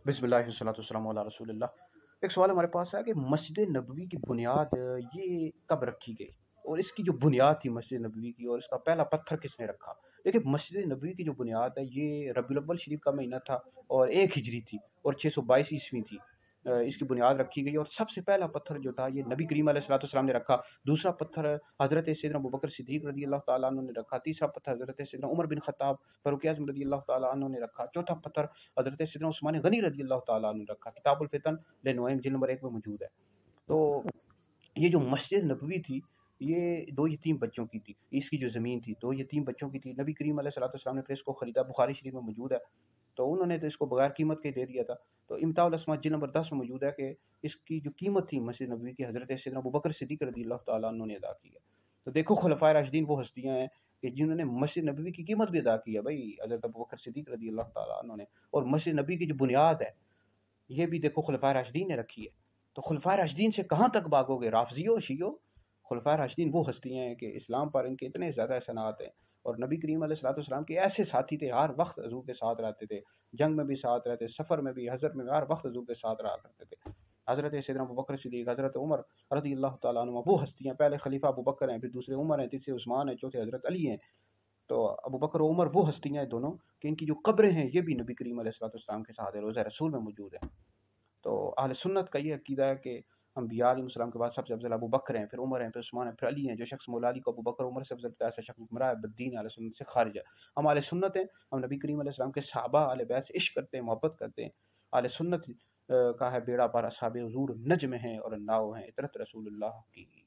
बिस्मिल्लाह वस्सलातु वस्सलामु अला रसूल अल्लाह। एक सवाल हमारे पास है कि मस्जिद नबवी की बुनियाद ये कब रखी गई, और इसकी जो बुनियाद थी मस्जिद नबवी की, और इसका पहला पत्थर किसने रखा। देखिए, मस्जिद नबवी की जो बुनियाद है ये रबीउल अव्वल शरीफ का महीना था और 1 हिजरी थी और 622 ईस्वी थी। इसकी बुनियाद रखी गई और सबसे पहला पत्थर जो था ये नबी करीम अलैहिस्सलाम ने रखा। दूसरा पत्थर हज़रत सैयदना अबू बकर सिद्दीक़ रज़ी अल्लाह तआला अन्हु ने रखा। तीसरा पत्थर हज़रत सैयदना उमर बिन खत्ताब फारूक आज़म रज़ी अल्लाह तआला अन्हु ने रखा। चौथा पत्थर हज़रत सैयदना उस्मान गनी रज़ी अल्लाह तआला अन्हु ने रखा। किताबुल फितन ले-नुअयम जिल्द नंबर 1 में मौजूद है। तो ये जो मस्जिद नबवी थी ये 2 यतीम बच्चों की थी। इसकी जो ज़मीन थी 2 यतीम बच्चों की थी। नबी करीम अलैहिस्सलाम ने फिर इसको ख़रीदा, बुखारी शरीफ में मौजूद है। तो उन्होंने तो इसको बगैर कीमत के दे दिया था। तो इम्ताउल अस्मा जिल्द नंबर 10 में मौजूद है कि इसकी जो कीमत थी मस्जिद नबवी की हज़रत सैयदना अबू बकर सिद्दीक़ रज़ी अल्लाह तआला अन्हु ने अदा की है। तो देखो, खुलफ़ाए राशिदीन वो हस्तियाँ हैं कि जिन्होंने मस्जिद नबवी की कीमत भी अदा की है भाई, हज़रत अबू बकर सिद्दीक़ रज़ी अल्लाह तआला अन्हु ने। और मस्जिद नबवी की जो बुनियाद है ये भी देखो खुलफ़ाए राशिदीन ने रखी है। तो खुलफ़ाए राशिदीन से कहाँ तक भागोगे, राफ़ज़ियो शियो। खुलफ़ाए राशिदीन वो हस्तियाँ हैं कि इस्लाम पर इनके इतने ज़्यादा एहसानात हैं, और नबी करीम अलैहिस्सलाम के ऐसे साथी थे, हर वक्त हज़ूर के साथ रहते थे, जंग में भी साथ रहते, सफ़र में भी, हज़र में भी, हर वक्त हज़ूर के साथ रहा करते थे। हज़रत सैयदना अबू बकर सिद्दीक़, हज़रत उमर रज़ी अल्लाह तआला अन्हुमा वो हस्तियाँ, पहले खलीफा अबू बकर हैं, फिर दूसरे उमर हैं, तीसरे उस्मान हैं, चौथे हज़रत अली हैं। तो अबू बकर और उमर वो हस्तियाँ हैं दोनों कि इनकी जो कब्रें हैं ये भी नबी करीम अलैहिस्सलाम के साथ रोज़ा रसूल में मौजूद है। तो अहले सुन्नत का ये अकीदा है कि अम्बिया अलैहिस्सलाम के बाद सबसे अफजल अबू बकर हैं, फिर उमर हैं, फिर उस्मान हैं, फिर अली हैं। जो शख्स मौला अली को अबू बकर उमर से अफजल करता है ऐसा शख्स गुमराह है, बद्दीन, अहले सुन्नत से खारिज है। हम अहले सुन्नत हैं, हम नबी करीम अलैहिस्सलाम के सहाबा अहले बैत से इश्क करते हैं, मोहब्बत करते हैं। अहले सुन्नत का है बेड़ा पार असहाबे हुजूर नज्म हैं और नाव हैं इतरत रसूलुल्लाह की।